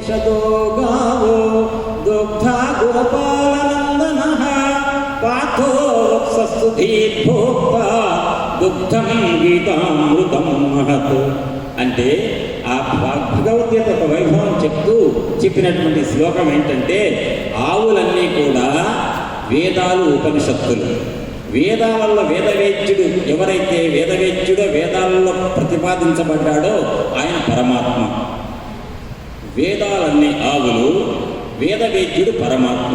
గావో దుగ్ధా గోపాలనందనః పార్థో వత్సస్తుధీర్భోక్తా దుగ్ధం గీతామృతం మహత్. అంటే ఆ భగవద్గీత యొక్క వైభవం చెప్పినటువంటి శ్లోకం ఏంటంటే, ఆవులన్నీ కూడా వేదాలు, ఉపనిషత్తులు. వేదాలలో వేదవేద్యుడు ఎవరైతే వేదవేద్యుడో, వేదాలలో ప్రతిపాదించబడ్డాడో ఆయన పరమాత్మ. వేదాలన్నీ ఆవులు, వేదవేద్యుడు పరమాత్మ.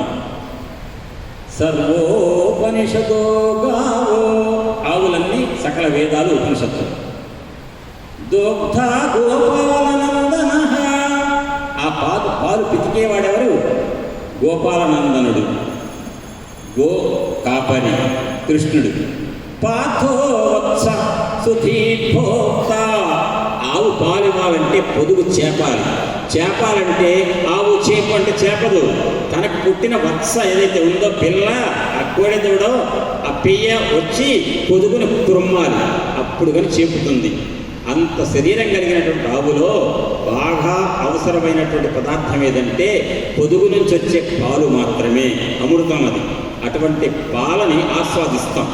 సర్వోపనిషదో గావో, ఆవులన్నీ సకల వేదాలు, ఉపనిషత్తులు. దుగ్ధ గోపాలనందనః, ఆ పాలు పితికేవాడెవరు? గోపాలనందనుడు, గో కాపరి కృష్ణుడు. పార్థో వత్స సుధీర్భోక్త, ఆవు పాలు ఇవ్వాలంటే పొదుగు చేపాలి. చేపాలంటే ఆవు చేపు అంటే చేపదు, తనకు పుట్టిన వత్స ఏదైతే ఉందో పిల్ల, ఆ కోడెదూడో ఆ పెయ్య వచ్చి పొదుగును తుమ్మాలి, అప్పుడు కానీ చేపుతుంది. అంత శరీరం కలిగినటువంటి ఆవులో బాగా అవసరమైనటువంటి పదార్థం ఏదంటే పొదుగు నుంచి వచ్చే పాలు మాత్రమే, అమృతం అది. అటువంటి పాలని ఆస్వాదిస్తాం.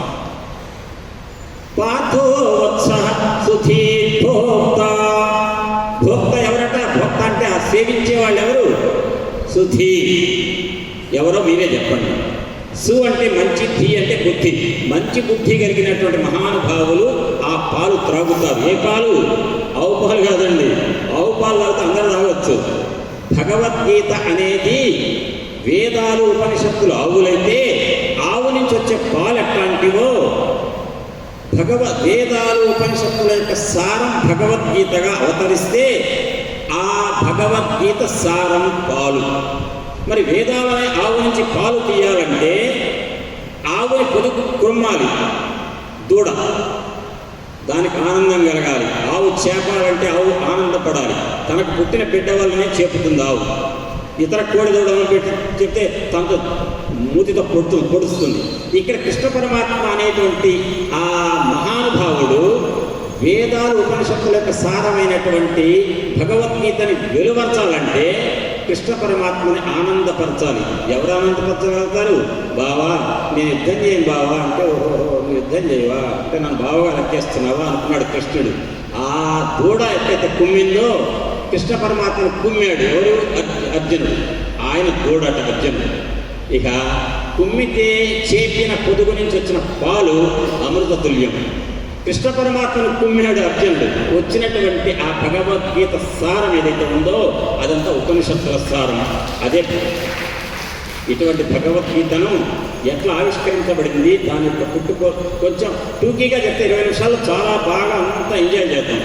పార్థో వత్స సుధీర్భోక్త, భోక్త ఎవరట? భోక్త అంటే ఆ సేవించే వాళ్ళు ఎవరు? సుధీ, ఎవరో మీరే చెప్పండి. సు అంటే మంచి, ధీ అంటే బుద్ధి. మంచి బుద్ధి కలిగినటువంటి మహానుభావులు ఆ పాలు త్రాగుతారు. ఏ పాలు? ఆవు పాలు కాదండి. ఆవు పాలు తాగితే అందరూ తాగవచ్చు. భగవద్గీత అనేది వేదాలు, ఉపనిషత్తులు ఆవులైతే, ఆవు నుంచి వచ్చే పాలు ఎట్లాంటివో వేదాలు, ఉపనిషత్తుల యొక్క సారం భగవద్గీతగా అవతరిస్తే ఆ భగవద్గీత సారం పాలు. మరి వేదాలనే ఆవు నుంచి పాలు తీయాలంటే ఆవుని పొదుగు క్రొమ్మాలి, దూడ, దానికి ఆనందం కలగాలి. ఆవు చేపాలంటే ఆవు ఆనందపడాలి. తనకు పుట్టిన బిడ్డ వల్లనే చేపుతుంది ఆవు. ఇతర కోడి దూడలను పెట్టి చెప్తే తనతో మూతితో పొడుస్తుంది. ఇక్కడ కృష్ణ పరమాత్మ అనేటువంటి ఆ మహానుభావుడు వేదాలు, ఉపనిషత్తుల యొక్క సారమైనటువంటి భగవద్గీతని వెలువరచాలంటే కృష్ణ పరమాత్మని ఆనందపరచాలి. ఎవరు ఆనందపరచగలుగుతారు? బావా నేను యుద్ధం చేయను బావా అంటే, ఓహో నువ్వు యుద్ధం చేయవా అంటే నన్ను బావగా లెక్కేస్తున్నావా అనుకున్నాడు కృష్ణుడు. ఆ దూడ ఎక్కడైతే కుమ్మిందో కృష్ణ పరమాత్మను కుమ్మాడు. ఎవరు? అర్జునుడు. ఆయన దూడట అర్జునుడు. ఇక కుమ్మితే చేపిన పొదుగు నుంచి వచ్చిన పాలు అమృత తుల్యం. కృష్ణ పరమాత్మను కుమ్మినాడు అర్జునుడు. వచ్చినటువంటి ఆ భగవద్గీత సారం ఏదైతే ఉందో అదంతా ఉపనిషత్తుల సారం. అదే ఇటువంటి భగవద్గీతను ఎట్లా ఆవిష్కరించబడింది, దాని యొక్క పుట్టుకో కొంచెం టూకీగా చెప్తే 20 నిమిషాలు చాలా బాగా అంతా ఎంజాయ్ చేద్దాం.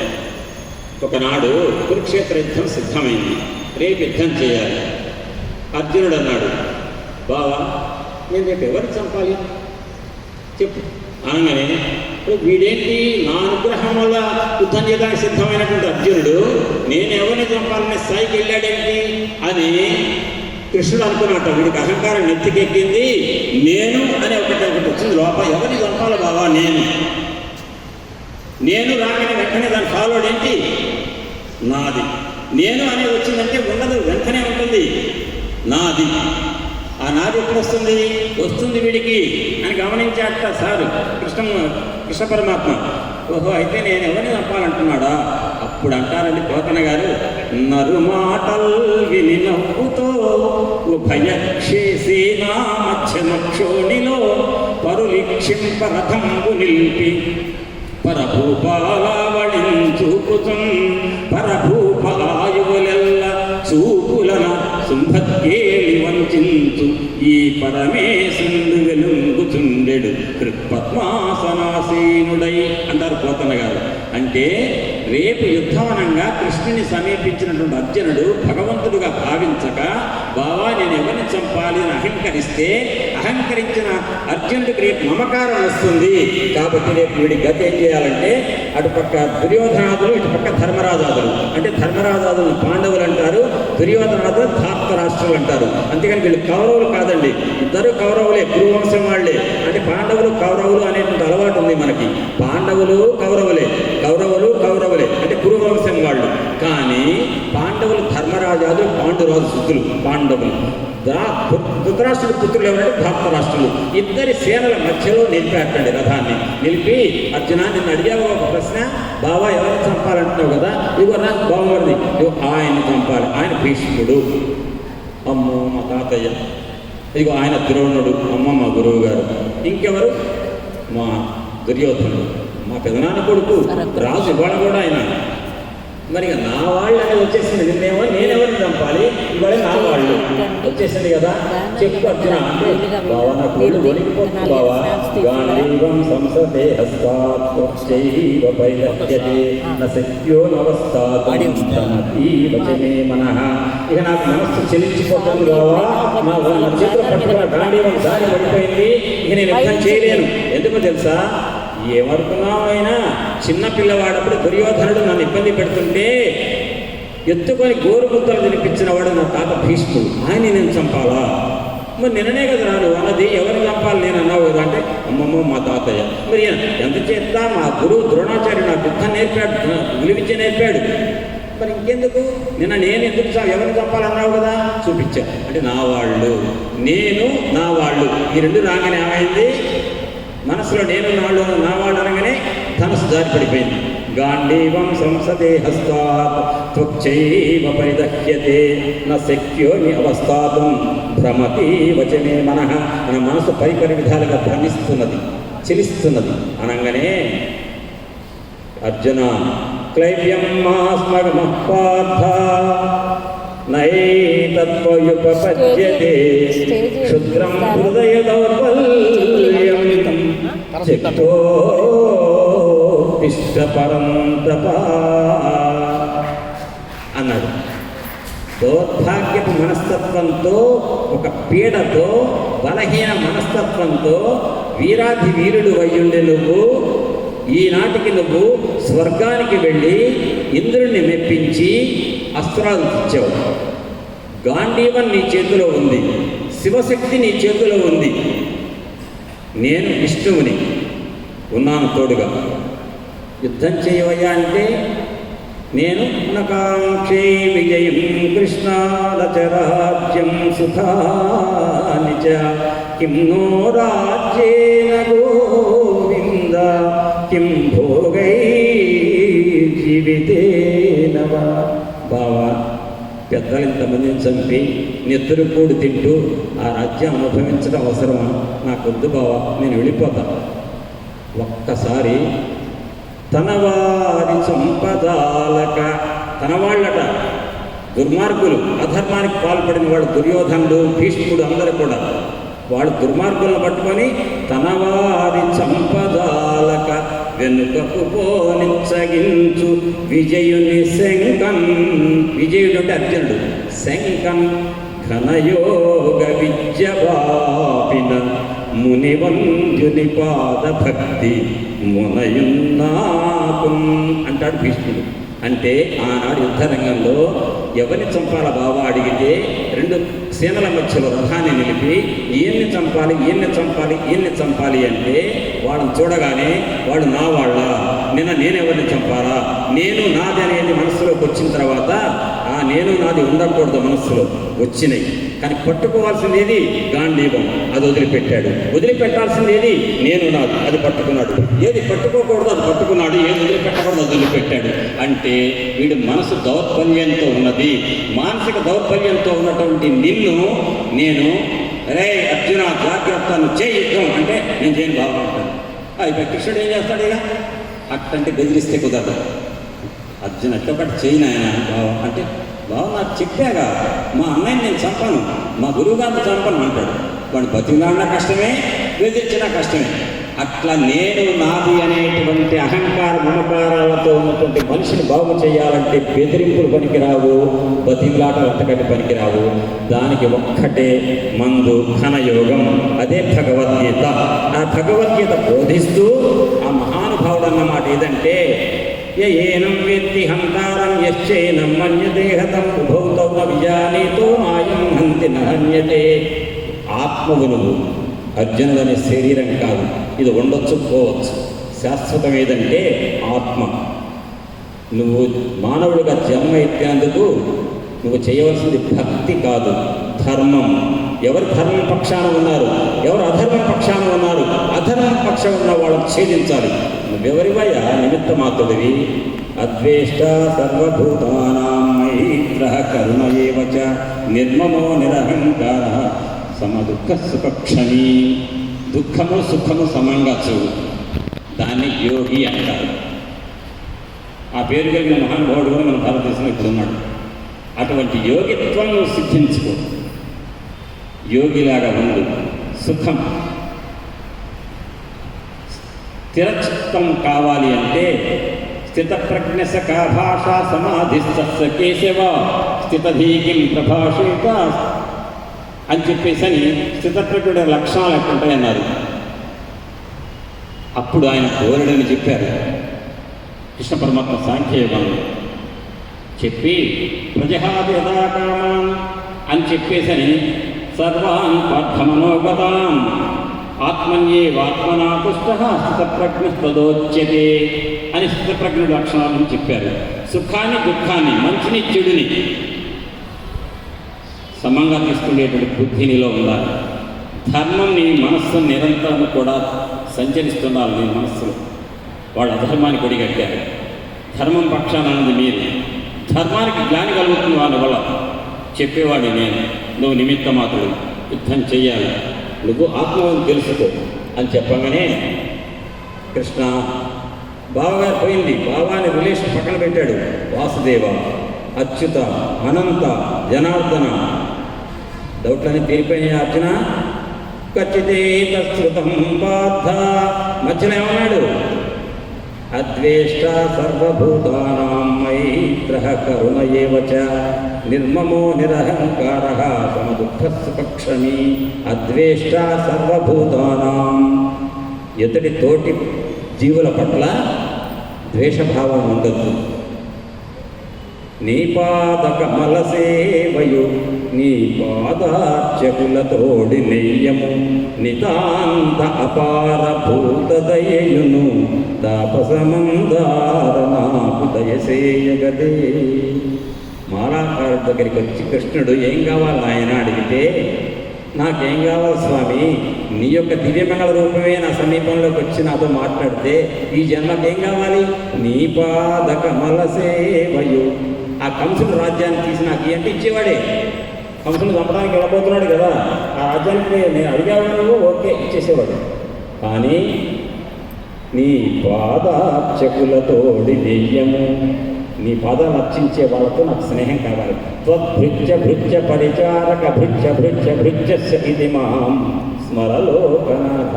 ఒకనాడు కురుక్షేత్ర యుద్ధం సిద్ధమైంది, రేపు యుద్ధం చేయాలి. అర్జునుడు అన్నాడు, బావా నేను రేపు ఎవరిని చంపాలి చెప్పు అనగానే, వీడేంటి నా అనుగ్రహం వల్ల యుద్ధం చేయడానికి సిద్ధమైనటువంటి అర్జునుడు నేను ఎవరిని చంపాలనే స్థాయికి వెళ్ళాడేంటి అని కృష్ణుడు అనుకున్నట్ట. వీడికి అహంకారం నెత్తికెక్కింది. నేను అనే ఒకటి వచ్చింది లోపల. ఎవరిని చంపాలి బావా? నేను రాగానే వెంటనే దాని ఫాలోడ్ ఏంటి? నాది. నేను అనేది వచ్చిందంటే ఉండదు, వెంటనే ఉంటుంది నాది. ఆ నాది ఎప్పుడు వస్తుంది? వస్తుంది వీడికి అని గమనించాట సారు కృష్ణ పరమాత్మ. ఓహో అయితే నేను ఎవరిని చంపాలంటున్నాడా? అప్పుడు అంటారండి పోతన గారు, నరు మాటల్ విని నవ్వుతో ఉభయక్షేసేనా మధ్యమక్షోణిలో పరులిక్షింపరథంబు నిలిపి పరభూపాలావళించూపుతం పరభూపలాయువులెల్ల చూపులన శుంభత్కేళి వంచించు ఈ పరమేశుండు వెలుంగుచుండెడు కృత్పద్మాసనాసీనుడై అంటారు పోతన్న గారు. అంటే రేపు యుద్ధవనంగా కృష్ణుని సమీపించినటువంటి అర్జునుడు భగవంతుడుగా భావించక, బావా నేను ఎవరిని చంపాలి అని అహంకరిస్తే, అహంకరించిన అర్జునుడికి రేపు మమకారం వస్తుంది. కాబట్టి రేపు వీడి గతి ఏం చేయాలంటే, అటుపక్క దుర్యోధనాదులు, ఇటుపక్క ధర్మరాజాదులు. అంటే ధర్మరాజాదులు పాండవులు అంటారు, దుర్యోధనాదులు ధార్తరాష్ట్రులు అంటారు. అంతేకాని వీళ్ళు కౌరవులు కాదండి, ఇద్దరు కౌరవులే, కురువంశం వాళ్లే. అంటే పాండవులు కౌరవులు అనేటువంటి అలవాటు ఉంది మనకి. పాండవులు కౌరవులే, కౌరవులు కౌరవులే అంటే కురువంశం వాళ్ళు. కానీ పాండవులు ధర్మరాజ మహారాజు పాండురాజు సుతులు పాండవులు. ధృతరాష్ట్రుడి పుత్రులు ఎవరంటే ధార్తరాష్ట్రులు. ఇద్దరి సేనల మధ్యలో నిలిపేటండి రథాన్ని. నిలిపి అర్జున నిన్ను అడిగావు ఒక ప్రశ్న, బావా ఎవరిని చంపాలంటున్నావు కదా, ఇగో రా బావమరిది, ఇగో ఆయన్ని చంపాలి. ఆయన భీష్ముడు, అమ్మో మా తాతయ్య. ఇగో ఆయన ద్రోణుడు, అమ్మ మా గురువు గారు. ఇంకెవరు? మా దుర్యోధనుడు, మా పెదనాన్న కొడుకు రాజు, ఇవాళ కూడా ఆయన. మరి నా వాళ్ళు అనేది వచ్చేసింది. నిన్నేమో నేనెవరిని చంపాలి, ఇవాళ నా వాళ్ళు వచ్చేసింది కదా. చెప్పు అర్జున అంటే, బావా నా కోళ్ళు వణికిపోతుంది బావా. గాంధీవం సంసతే హస్తాత్వైవ పైలక్ష్యతే న శక్యో నవస్థాతీవచనే మనః. ఇక నాకు మనస్సు చెల్లించిపోతుంది బావా. నా చేతులు పట్టుకున్న గాంధీవం దారి పడిపోయింది. ఇక నేను యుద్ధం చేయలేను. ఎందుకో తెలుసా? ఏమనుకున్నావు అయినా చిన్న పిల్లవాడప్పుడు దుర్యోధనుడు నన్ను ఇబ్బంది పెడుతుంటే ఎత్తుకొని గోరు ముద్దలు తినిపించిన వాడు నా తాత భీష్ముడు. ఆయన నేను చంపాలా? మరి నిన్ననే కదా రాను అన్నది, ఎవరిని చంపాలి నేను అన్నావు కదా అంటే, అమ్మమ్మ మా తాతయ్య. మరి ఎంత చేస్తా మా గురువు ద్రోణాచార్యుడు నాకు యుద్ధం నేర్పాడు, విలువిద్య నేర్పాడు. మరి ఇంకెందుకు నేను ఎందుకు ఎవరిని చంపాలన్నావు కదా, చూపించా. అంటే నా వాళ్ళు, నేను నా వాళ్ళు, ఈ రెండు రాగానే ఏమైంది? మనసులో నేను నా వాళ్ళు అనగానే ధనస్సు జారి పడిపోయింది. గాంధీవం సంసతే హస్తాత్ త్వచ్చైవ పరిదహ్యతే న శక్యోని అవస్థాతం భ్రమతి వచనే మనః. మన మనసు పరిపరి విధాలుగా భ్రమిస్తున్నది, చెలిస్తున్నది అనగానే అర్జున క్లైవ్యం మాస్మగమః పార్థ నైతత్వయుపపద్యతే క్షుద్రం హృదయ దౌర్బల్యం చిత్తో ఇష్టపరంతప అన్నాడు. దౌర్భాగ్యపు మనస్తత్వంతో, ఒక పీడతో, బలహీన మనస్తత్వంతో వీరాధి వీరుడు అయ్యుండే నువ్వు ఈనాటికి నువ్వు స్వర్గానికి వెళ్ళి ఇంద్రుణ్ణి మెప్పించి అస్త్రాలు తెచ్చావు. గాంధీవం నీ చేతిలో ఉంది, శివశక్తి నీ చేతిలో ఉంది. నేను విష్ణువుని ఉన్నాను తోడుగా. యుద్ధం చేయవయ్యా అంటే నేను నకాంక్షే విజయం కృష్ణాలచరాజ్యం సుఖాని చ కిం నో రాజ్యేన గోవింద కిం భోగై జీవితేన వా. బావా, పెద్దలు ఇంతమందిని చంపి నెత్తురుపూడి తింటూ ఆ రాజ్యం అనుభవించడం అవసరమా? నాకొద్దు బావా, నేను వెళ్ళిపోతా. ఒక్కసారి తనవారి సంపదాలక, తనవాళ్ళట దుర్మార్గులు, అధర్మానికి పాల్పడిన వాడు దుర్యోధనుడు, భీష్ముడు, అందరూ కూడా వాడు దుర్మార్గులను పట్టుకొని తనవారి సంపదాలక వెనుకకు పోనిచ్చగించు విజయుని శంకం. విజయుడు అంటే అర్జునుడు. శంకం ఘనయోగ విద్యవాపిన మునివంద్యుని పాద భక్తి మునయున్నాపం అంటాడు భీష్ముడు. అంటే ఆనాడు యుద్ధరంగంలో ఎవరిని చంపాల బావా అడిగితే రెండు సేనల మధ్యలో రథాన్ని నిలిపి ఈయన్ని చంపాలి, ఈయన్ని చంపాలి, ఈయన్ని చంపాలి అంటే వాళ్ళని చూడగానే వాడు నా వాళ్ళ, నేనెవరిని చంపాలా, నేను నాది అనేది మనసులోకి వచ్చిన తర్వాత ఆ నేను నాది ఉండకూడదు మనస్సులో వచ్చినాయి. కానీ పట్టుకోవాల్సింది ఏది? గాంధీవం. అది వదిలిపెట్టాడు. వదిలిపెట్టాల్సింది ఏది? నేను నాది. అది పట్టుకున్నాడు. ఏది పట్టుకోకూడదు అది పట్టుకున్నాడు, ఏది వదిలిపెట్టకూడదు వదిలిపెట్టాడు. అంటే వీడు మనసు దౌర్బల్యంతో ఉన్నది. మానసిక దౌర్బల్యంతో ఉన్నటువంటి నిన్ను నేను రే అర్జున జాగ్రత్త, నువ్వు చేయి యుద్ధం అంటే నేను చేయను బాగుంటాను. అయిపోయి కృష్ణుడు ఏం చేస్తాడు? ఇక అట్టంటే బెదిరిస్తే కుదరదు. అర్జున అట్టొకటి చేయను ఆయన బావ అంటే, బావ నాకు చెప్పాగా మా అన్నయ్యని నేను చంపాను, మా గురువుగారిని చంపను అంటాడు. వాడు బతికినా కష్టమే, బెదిరించినా కష్టమే. అట్లా నేను నాది అనేటువంటి అహంకార మమకారాలతో ఉన్నటువంటి మనిషిని బాగు చేయాలంటే బెదిరింపులు పనికిరావు, బతిలాటలు అంతకంటే పనికిరావు. దానికి ఒక్కటే మందు, ఘనయోగం. అదే భగవద్గీత. ఆ భగవద్గీత బోధిస్తూ ఆ మహానుభావుడు అన్నమాట ఏదంటే, ఏనం వేత్తి హంతారం యశ్చైనం మన్యతే హతం ఉభౌతౌ న విజానీతో నాయం హంతి నహన్యతే. ఆత్మవు నువ్వు, అర్జునుడు అనే శరీరం కాదు. ఇది ఉండొచ్చు పోవచ్చు. శాశ్వతం ఏదంటే ఆత్మ. నువ్వు మానవుడిగా జన్మ ఎత్తినందుకు నువ్వు చేయవలసింది భక్తి కాదు, ధర్మం. ఎవరు ధర్మం పక్షాన ఉన్నారు, ఎవరు అధర్మం పక్షాన ఉన్నారు, అధర్మం పక్షం ఉన్న వాళ్ళని ఛేదించాలి. నువ్వెవరివయ్యా నిమిత్త మాత్రుడివి? అద్వేష్ట సర్వభూతానాం మైత్రః కరుణ ఏవ చ నిర్మమో నిరహంకారః సమదుఃఖ సుఖక్షమీ. దుఃఖము సుఖము సమంగా చూడు, దాన్ని యోగి అంటారు. ఆ పేరు కలిగిన మహానుభావుడు కూడా మన భారతదేశంలో ఇప్పుడు ఉన్నాడు. అటువంటి యోగిత్వం సిద్ధించుకో, యోగిలాగా ఉండు. సుఖం, స్థిరచిత్తం కావాలి అంటే స్థితప్రజ్ఞస కా భాష సమాధిస్థ కేశవ స్థితధీకిం ప్రభాషేత అని చెప్పేసి అని స్థితప్రజ్ఞుడి లక్షణాలు ఎట్లుంటాయన్నారు. అప్పుడు ఆయన కోరడని చెప్పారు కృష్ణ పరమాత్మ సాంఖ్యయోగంలో చెప్పి ప్రజహాది యథాకామాన్ అని చెప్పేసని సర్వాన్ పార్థమనోగతాం ఆత్మన్యేవాత్మనా తుష్టః స్థితప్రజ్ఞ తదోచ్యతే అని స్థితప్రజ్ఞుడి లక్షణాలను చెప్పారు. సుఖాన్ని దుఃఖాన్ని మంచిని చెడుని సమంగా తీసుకునేటువంటి బుద్ధి నీలో ఉండాలి. ధర్మం నీ మనస్సు నిరంతరం కూడా సంచరిస్తున్నారు. నీ మనస్సులో వాడు అధర్మానికి ఒడిగట్టారు. ధర్మం పక్షాన అన్నది మీరు. ధర్మానికి జ్ఞాని కలుగుతుంది వాళ్ళ వల్ల. చెప్పేవాడి నేను, నువ్వు నిమిత్త మాత్రుడు, యుద్ధం చెయ్యాలి, నువ్వు ఆత్మను తెలుసుకో అని చెప్పగానే కృష్ణ బావగారు పోయింది. బావాని రిలేషన్ పక్కన పెట్టాడు. వాసుదేవ, అచ్యుత, అనంత, జనార్దన డౌట్లన్నీ తీరిపోయినాయి. అర్జున ఖచ్చితే తత్సృతం పార్థ మధ్యలో ఏమన్నాడు? అద్వేష్ట సర్వభూతానాం మైత్రః కరుణ ఏవ చ నిర్మమో నిరహంకారః సమదుఃఖ సుఖక్షమీ. అద్వేష్ట సర్వభూతానాం, ఎతడి తోటి జీవుల పట్ల ద్వేషభావం ఉండద్దు. నీ పాదకమల సేవయు నీ పాదార్చకులతోడి నెయ్యము నితాంత అపార భూత దయయును తాపసమందార నాకు దయసేయగదే. మాలాకారు దగ్గరికి వచ్చి కృష్ణుడు ఏం కావాలి ఆయన అడిగితే, నాకేం కావాలి స్వామి, నీ యొక్క దివ్యమంగళ రూపమే నా సమీపంలోకి వచ్చి నాతో మాట్లాడితే ఈ జన్మకేం కావాలి? నీ పాదకమల సేవయు. ఆ కంసుడు రాజ్యాన్ని తీసి నాకు ఏంటి ఇచ్చేవాడే. కంసుడు చంపడానికి వెళ్ళబోతున్నాడు కదా, ఆ రాజ్యానికి నేను అడిగేవాడు, ఓకే ఇచ్చేసేవాడు. కానీ నీ పాదార్చకులతోడి దెయ్యము, నీ పాదాలు అర్చించే వాళ్ళతో నాకు స్నేహం కావాలి. త్వద్భృత్య భృత్య పరిచారక భృత్య భృత్య భృత్యస్య ఇది మాం స్మరలోకనాథ.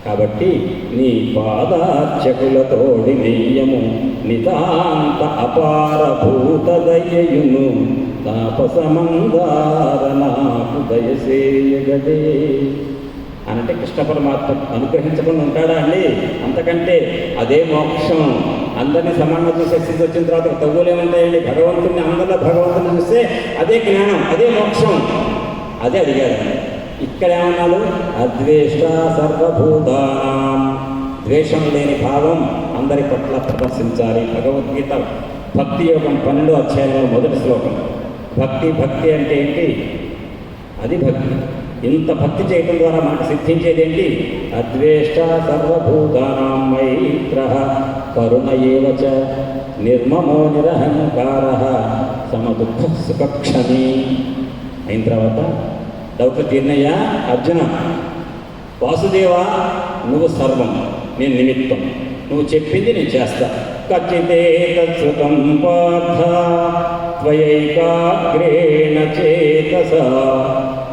కాబట్టి నీ పాదార్చకులతోడి నెయ్యము నితాంత అపార భూత దయ్యయును తాపసమందార నాకు దయసేయగదే. అనంటే కృష్ణ పరమాత్మ అనుగ్రహించకుండా ఉంటాడా అండి? అంతకంటే అదే మోక్షం. అందరినీ సమానంగా చూసే స్థితి వచ్చిన తర్వాత తగ్గులేముంటాయండి? భగవంతుడిని అందరిలో భగవంతుని చూస్తే అదే జ్ఞానం, అదే మోక్షం. అదే అడిగాడు. ఇక్కడ ఏమన్నాడు? అద్వేష్ట సర్వభూతానాం, ద్వేషం లేని భావం అందరి పట్ల ప్రదర్శించాలి. భగవద్గీత భక్తి యోగం 12వ అధ్యాయంలో మొదటి శ్లోకం. భక్తి భక్తి అంటే ఏంటి? అది భక్తి. ఇంత భక్తి చేయడం ద్వారా మనకు సిద్ధించేది ఏంటి? అద్వేష్ట సర్వభూతానాం మైత్రః కరుణ ఏవ చ నిర్మమో నిరహంకారః సమదుఃఖ సుఖక్షమీ. అయిన తర్వాత డౌట్లు తీర్నయ్యా. అర్జున, వాసుదేవ నువ్వు సర్వం, నేను నిమిత్తం, నువ్వు చెప్పింది నేను చేస్తా. ఖచ్చితే తత్సుతం పార్థ త్వయైకాగ్రేణ చేతసా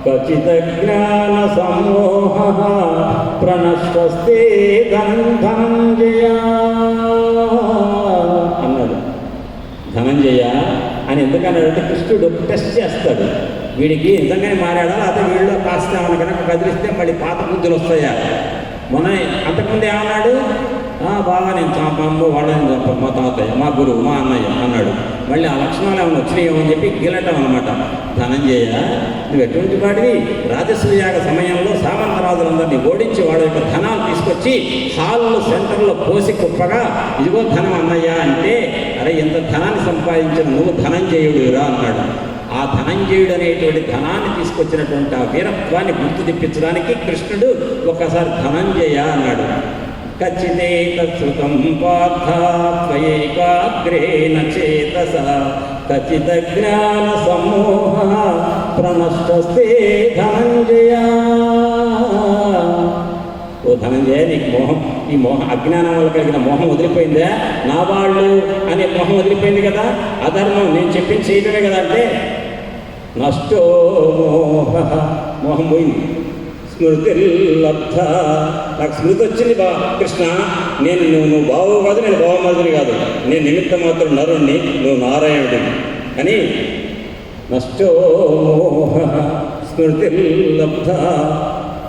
ఖచ్చిత జ్ఞాన సమ్మోహః ప్రణశ్వస్తే ధనంజయ అన్నాడు. ధనంజయ అని ఎందుకన్నాడంటే కృష్ణుడు టెస్ట్ చేస్తాడు. వీడికి నిజంగానే మారాడా, అదే వీళ్ళు కాస్త ఏమన్నా కనుక కదిలిస్తే మళ్ళీ పాత బుద్ధులు వస్తాయా? మొన్న అంతకుముందు ఏమన్నాడు? బాగా నేను చంపమ్మ వాళ్ళని చంప, మా తాతయ్య, మా గురువు, మా అన్నయ్య అన్నాడు. మళ్ళీ ఆ లక్షణాలు ఏమైనా వచ్చినాయేమో అని చెప్పి గిలటం అనమాట. ధనంజయ, నువ్వు ఎటువంటి వాడివి? రాజసూయాగ సమయంలో సామంతరాజులందరినీ ఓడించి వాడి యొక్క ధనాలు తీసుకొచ్చి హాల్లో సెంటర్లో పోసి కుప్పగా ఇదిగో ధనం అన్నయ్య అంటే అరే ఎంత ధనాన్ని సంపాదించిన నువ్వు ధనంజయుడురా అన్నాడు. ఆ ధనంజయుడు అనేటువంటి ధనాన్ని తీసుకొచ్చినటువంటి ఆ వీరత్వాన్ని గుర్తు తెప్పించడానికి కృష్ణుడు ఒకసారి ధనంజయ అన్నాడు. కచిదేతశ్రుతం పార్థ త్వయేకాగ్రేణ చేతస కచిత జ్ఞాన సమూహ ప్రణష్టస్తే ధనంజయ. ఓ ధనంజయ, నీకు మోహం, ఈ మోహం అజ్ఞానం వల్ల కలిగిన మోహం వదిలిపోయిందా? నా వాళ్ళు అనే మోహం వదిలిపోయింది కదా, అధర్మం నేను చెప్పింది చేయటమే కదా అంటే నష్టో మోహ, మోహం పోయింది. స్మృతి లబ్ధ, నాకు స్మృతి వచ్చింది బా కృష్ణ, నువ్వు బావు కాదు, నేను బావమరుదుని కాదు, నేను నిమిత్త మాత్రం నరుణ్ణి, నువ్వు నారాయణుడిని అని. నష్టో మోహ స్మృతి లబ్ధ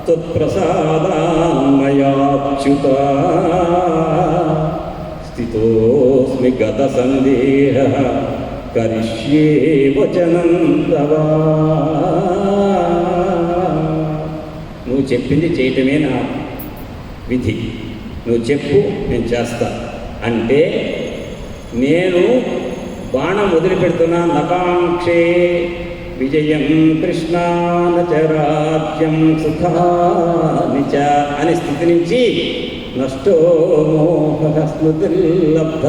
త్వత్ప్రసాదాన్మయాచ్యుత స్థితోస్మి గత సందేహ కరిష్యే వచనం తవా. నువ్వు చెప్పింది చేయటమే నా విధి, నువ్వు చెప్పు నేను చేస్తా అంటే నేను బాణం వదిలిపెడుతున్నా. నకాంక్షే విజయం కృష్ణానచరాజ్యం సుఖానిచ అనే స్థితి నుంచి నష్టో మోహ స్మృతిర్లబ్ధ.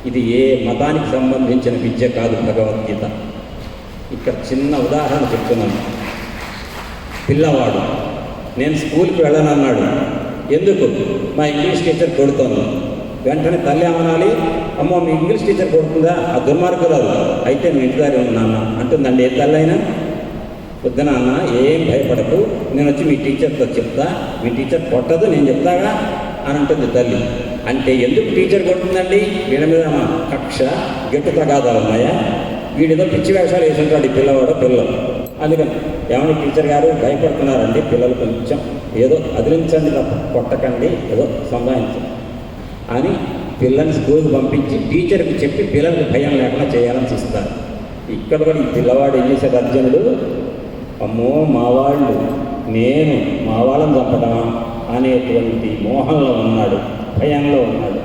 ఇది ఏ మతానికి సంబంధించిన విద్య కాదు, భగవద్గీత. ఇక్కడ చిన్న ఉదాహరణ చెప్తున్నాను. పిల్లవాడు నేను స్కూల్కి వెళ్ళనన్నాడు. ఎందుకు? మా ఇంగ్లీష్ టీచర్ కొడుతాను. వెంటనే తల్లి ఏమనాలి? అమ్మో మీ ఇంగ్లీష్ టీచర్ కొడుతుందా, ఆ దుర్మార్గురాలు, అయితే నువ్వు ఇంటిదారి నాన్న అంటుందండి ఏ తల్లి అయినా. వద్దు నాన్న, ఏం భయపడకు, నేను వచ్చి మీ టీచర్తో చెప్తా, మీ టీచర్ కొట్టదు, నేను చెప్తాగా అని అంటుంది తల్లి. అంటే ఎందుకు టీచర్ కొడుతుందండి? వీళ్ళ మీద కక్ష, గట్టు తగాదాలు ఉన్నాయా? వీడితో పిచ్చి వేషాలు వేసుంటాడు ఈ పిల్లవాడు పిల్లలు. అందుకని ఏమన్నా టీచర్ గారు భయపడుతున్నారండి పిల్లలు, కొంచెం ఏదో అదిలించండి తప్ప కొట్టకండి, ఏదో సంపాదించండి అని పిల్లల్ని స్కూల్కి పంపించి టీచర్కి చెప్పి పిల్లలకి భయం లేకుండా చేయాలని చూస్తారు. ఇక్కడ కూడా ఈ పిల్లవాడు ఏం చేశాడు అర్జునుడు? అమ్మో మా వాళ్ళు, నేను మా వాళ్ళని చంపడమా అనేటువంటి మోహంలో ఉన్నాడు, భయంలో ఉన్నాడు.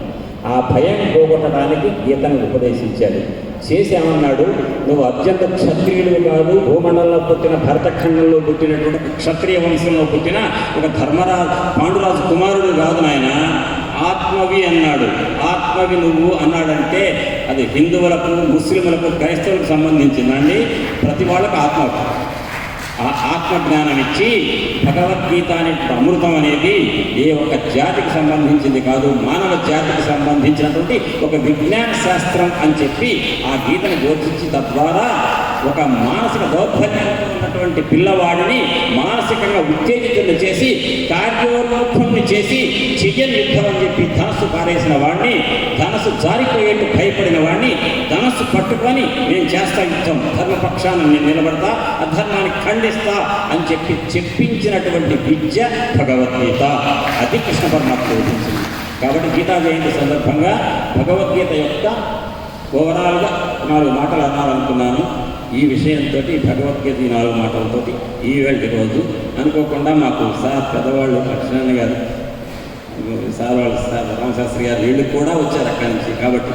ఆ భయం పోగొట్టడానికి గీతను ఉపదేశించాడు. చేసేమన్నాడు? నువ్వు అత్యంత క్షత్రియుడు కాదు, భూమండలంలో పుట్టిన భరతఖండంలో పుట్టినటువంటి క్షత్రియ వంశంలో పుట్టిన ఒక పాండురాజు కుమారుడు కాదు నాయన, ఆత్మవి అన్నాడు. ఆత్మవి నువ్వు అన్నాడంటే అది హిందువులకు, ముస్లింలకు, క్రైస్తవులకు సంబంధించిందండి. ప్రతి వాళ్ళకు ఆత్మవి. ఆ ఆత్మజ్ఞానం ఇచ్చి భగవద్గీత అనే అమృతం అనేది ఏ ఒక జాతికి సంబంధించింది కాదు, మానవ జాతికి సంబంధించినటువంటి ఒక విజ్ఞాన శాస్త్రం అని చెప్పి ఆ గీతను బోధించి తద్వారా ఒక మానసిక దౌర్బల్యంతో ఉన్నటువంటి పిల్లవాడిని మానసికంగా ఉత్తేజితులు చేసి కార్యోన్ముఖుణ్ణి చేసి చెయ్యని యుద్ధం అని చెప్పి ధనస్సు పారేసిన వాడిని, ధనస్సు జారిపోయేట్టు భయపడిన వాడిని ధనస్సు పట్టుకొని నేను చేస్తా యుద్ధం, ధర్మపక్షాన నేను నిలబడతా, అధర్మాన్ని ఖండిస్తా అని చెప్పి చెప్పించినటువంటి విద్య భగవద్గీత. అది కృష్ణ పరమాత్మ బోధించింది. కాబట్టి గీతా జయంతి సందర్భంగా భగవద్గీత యొక్క ఓవరాల్గా 4 మాటలు అనాలనుకున్నాను. ఈ విషయంతో భగవద్గీత 4 మాటలతో ఈవేళ రోజు అనుకోకుండా మాకు సార్ పెద్దవాళ్ళు లక్ష్మణ గారు, సార్ వాళ్ళు, సార్ రామశాస్త్రి గారు, వీళ్ళు కూడా వచ్చారు అక్కడి నుంచి. కాబట్టి